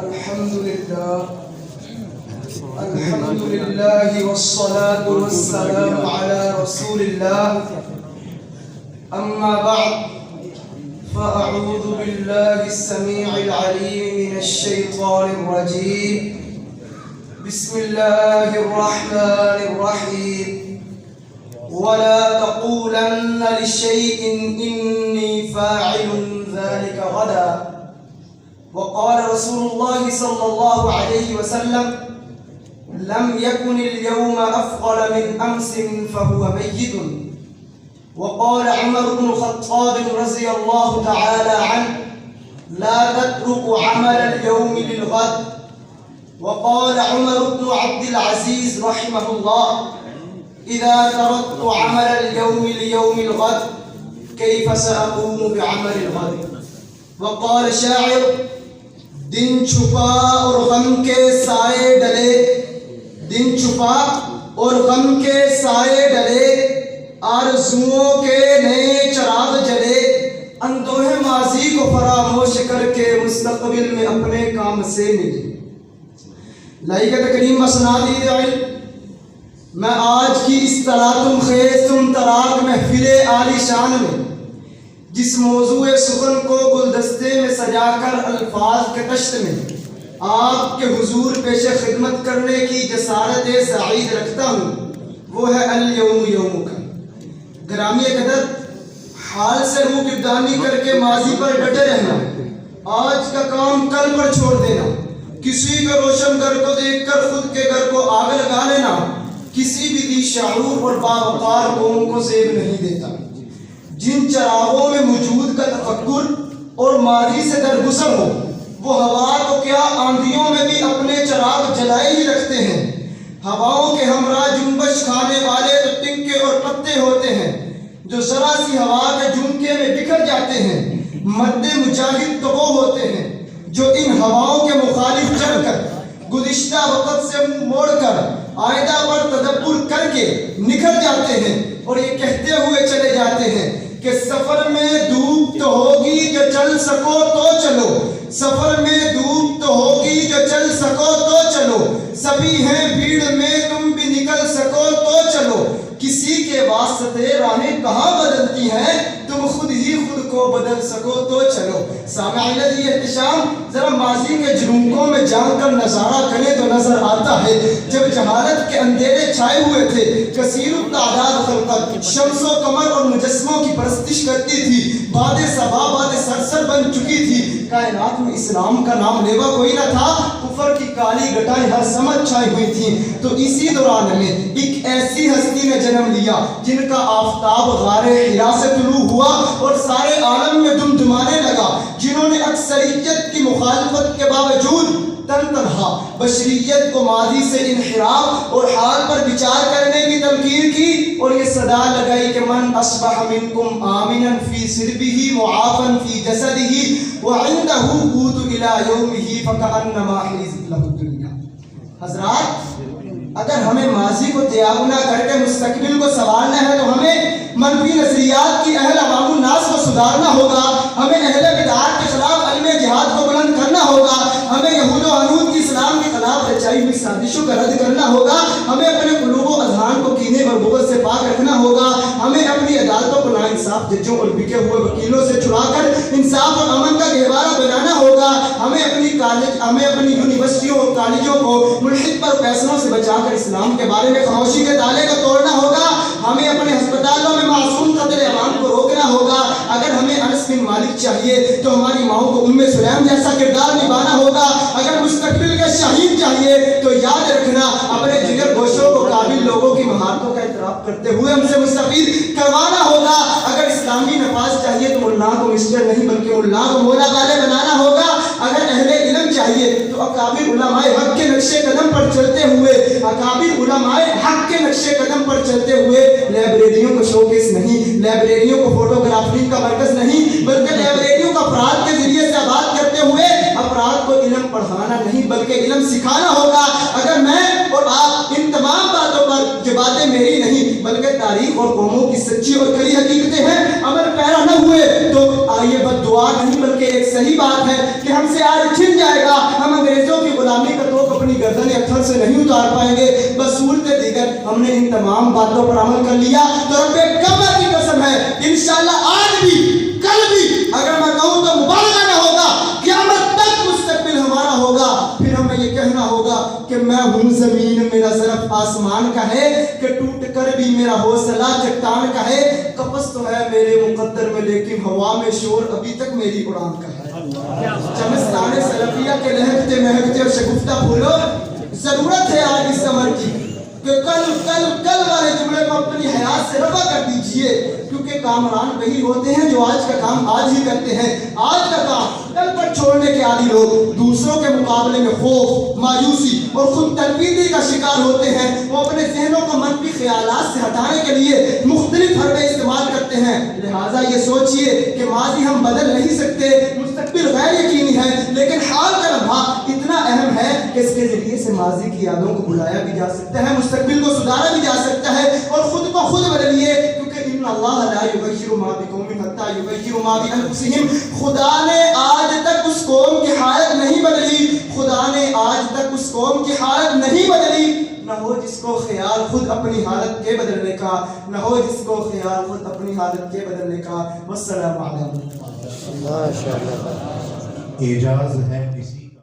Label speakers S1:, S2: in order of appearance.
S1: الحمد لله والصلاة والسلام على رسول الله. أما بعد فأعوذ بالله السميع العليم من الشيطان الرجيم. بسم الله الرحمن الرحيم. ولا تقولن لشيء إني فاعل ذلك غدا. وقال رسول الله صلى الله عليه وسلم: لم يكن اليوم أفضل من أمس فهو ميت. وقال عمر بن الخطاب رضي الله تعالى عنه: لا تترك عمل اليوم للغد. وقال عمر بن عبد العزيز رحمه الله: إذا تركت عمل اليوم ليوم الغد كيف سأقوم بعمل الغد. وقال شاعر: دن چھپا اور غم کے سائے ڈلے، دن چھپا اور غم کے سائے ڈلے، آرزوؤں کے نئے چراغ جلے، اندوہ ماضی کو فراموش کر کے مستقبل میں اپنے کام سے ملے۔ لائق کریم مسنادید علم، میں آج کی اس تلاطم خیز تم تراک محفل عالی شان میں جس موضوع سخن کو گلدستے میں سجا کر الفاظ کے تشت میں آپ کے حضور پیش خدمت کرنے کی جسارت سعید رکھتا ہوں، وہ ہے الیوم یومک۔ گرامی قدر، حال سے روح گردانی کر کے ماضی پر ڈٹے رہنا، آج کا کام کل پر چھوڑ دینا، کسی کے روشن گھر کو دیکھ کر خود کے گھر کو آگ لگا لینا کسی بھی ذی شعور اور باوقار قوم کو زیب نہیں دیتا۔ جن چراغوں میں وجود کا تفکر اور ماضی سے درگزر ہو، وہ ہوا تو کیا آندھیوں میں بھی اپنے چراغ جلائے ہی رکھتے ہیں۔ ہواؤں کے ہمراہ جنبش کھانے والے تو تنکے اور پتے ہوتے ہیں جو ذرا سی ہوا کے جھونکے میں بکھر جاتے ہیں۔ مرد مجاہد تو وہ ہوتے ہیں جو ان ہواؤں کے مخالف چل کر گزشتہ وقت سے موڑ کر آئندہ پر تدبر کر کے نکل جاتے ہیں اور یہ کہتے ہوئے چلے جاتے ہیں کہ سفر میں دھوپ تو ہوگی جو چل سکو تو چلو، سفر میں دھوپ تو ہوگی جو چل سکو تو چلو، سبھی ہیں بھیڑ میں تم بھی نکل سکو تو چلو، کسی کے واسطے راہیں کہاں بدلتی ہیں، تم خود ہی خود کو بدل سکو تو چلو۔ سامعین عزیز احتشام، ذرا ماضی کے جھروکوں میں جان کر نظارہ کریں تو نظر آتا ہے جب جہالت کے اندھیرے چھائے ہوئے تھے، کثیر التعداد خلقت شمس و قمر اور مجسموں کی پرستش کرتی تھی، باد صبا باد سرسر بن چکی تھی، کائنات میں اسلام کا نام لیوا کوئی نہ تھا، کفر کی کالی گٹائیں ہر سمجھ چھائی ہوئی تھیں۔ تو اسی دوران میں ایک ایسی ہستی نے جنم لیا جن کا آفتاب غار حرا سے طلوع ہوا اور سارے عالم میں دمدمانے لگا، جنہوں نے اکثریت کی مخالفت کے باوجود تن تنہا بشریت کو ماضی سے انحراف اور حال پر بچار کرنے کی تلقین کی اور یہ صدا لگائی کہ من اصبح منکم آمنا فی سربہ معافا فی جسدہ وعندہ قوت الی یومہ فکأنما حیزت لہ الدنیا۔ حضرات، اگر ہمیں ماضی کو تیاگنا کر کے مستقبل کو سنوارنا ہے تو ہمیں منفی نظریات کی اہل عوام الناس کو سدھارنا ہوگا، ہمیں اہل بدعات کے خلاف علم جہاد کو بلند کرنا ہوگا، ہمیں یہود و حنود کی اسلام کے خلاف رچائی ہوئی سازشوں کا رد کرنا ہوگا، ہمیں اپنے قلوب و اذہان کو کینے اور بغض سے پاک رکھنا ہوگا، ہمیں اپنی عدالتوں کو ناانصاف ججوں اور بکے ہوئے وکیلوں سے چھڑا کر انصاف اور امن کا گہوارہ بنانا ہوگا، ہمیں اپنی یونیورسٹیوں اور کالجوں کو ملحد پر فیصلوں سے بچا کر اسلام کے بارے میں خاموشی کے تالے کو توڑنا ہوگا، ہمیں اپنے ہسپتالوں میں معصوم قتل عوام کو روکنا ہوگا۔ اگر ہمیں انس بن مالک چاہیے تو ہماری ماؤں کو ام سلیم جیسا کردار نبھانا ہوگا، اگر مستقبل کے شہید چاہیے تو یاد رکھنا اپنے جگر گوشوں کو قابل لوگوں کی مہارتوں کا اعتراف کرتے ہوئے ہم سے مستفید کروانا ہوگا، اگر اسلامی نفاذ چاہیے تو ملا کو مسٹر نہیں بلکہ ملا کو مولا والے بنانا ہوگا، اگر اہل علم چاہیے تو اکابر علماء حق کے نقش قدم پر چلتے ہوئے لائبریریوں کو شوکیس نہیں، لائبریریوں کو فوٹوگرافی کا مرکز نہیں بلکہ لائبریریوں کو افراد کے ذریعے سے آباد کرتے ہوئے افراد کو علم پڑھانا نہیں بلکہ علم سکھانا ہوگا۔ اگر میں اور آپ ان تمام باتوں پر جو باتیں میری نہیں بلکہ تاریخ اور قوموں کی سچی اور کھری حقیقتیں ہیں عمل پیرا نہ ہوئے تو یہ بد دعا نہیں بلکہ ایک صحیح بات ہے کہ ہم سے آج چھن جائے گا، ہم انگریز
S2: پھر سے نہیں اتار پائیں گے، بس صورت دیگر ہم نے ان تمام باتوں پر عمل کر لیا تو رب کعبہ کی قسم ہے انشاءاللہ آج بھی کل بھی اگر میں کہوں تو مبالغہ نہ ہوگا، قیامت تک مستقبل ہمارا ہوگا، پھر ہمیں یہ کہنا ہوگا کہ میں ہوں زمین میرا ظرف آسمان کا ہے، کہ ٹوٹ کر بھی میرا حوصلہ چٹان کا ہے، قفس تو ہے میرے مقدر میں لیکن ہوا میں شور ابھی تک میری اڑان کا ہے۔ چمستان سلفیہ کے لہکتے مہکتے اور شگفتہ پھولو، ضرورت ہے آج اس عمر کی کہ کل والے جملے کو اپنی حیات سے رفع کر دیجئے، کیونکہ کامران وہی ہوتے ہیں جو آج کا کام آج ہی کرتے ہیں، آج کا کام کل پر چھوڑنے کے عادی لوگ دوسروں کے مقابلے میں خوف، مایوسی اور خود تنقیدی کا شکار ہوتے ہیں، وہ اپنے ذہنوں کو منفی خیالات سے ہٹانے کے لیے مختلف حربے استعمال کرتے ہیں، لہٰذا یہ سوچئے کہ ماضی ہم بدل نہیں سکتے، مستقبل غیر یقینی ہے، لیکن حال کا لمحہ اتنا اہم ہے کہ اس کے ذریعے سے ماضی کی یادوں کو بلایا بھی جا سکتا ہے، مستقبل کو سدھارا بھی جا سکتا ہے، اور خود کو خود بدلیے، کیونکہ ان اللہ لا یغیر ما بقوم حتی یغیروا ما بانفسہم، خدا نے آج تک اس قوم کی حالت نہیں بدلی، خدا نے آج تک اس قوم کی حالت نہیں بدلی، نہ ہو جس کو خیال خود اپنی حالت کے بدلنے کا، نہ ہو جس کو خیال خود اپنی حالت کے بدلنے کا۔ والسلام علیکم۔
S3: اعجاز ہے کسی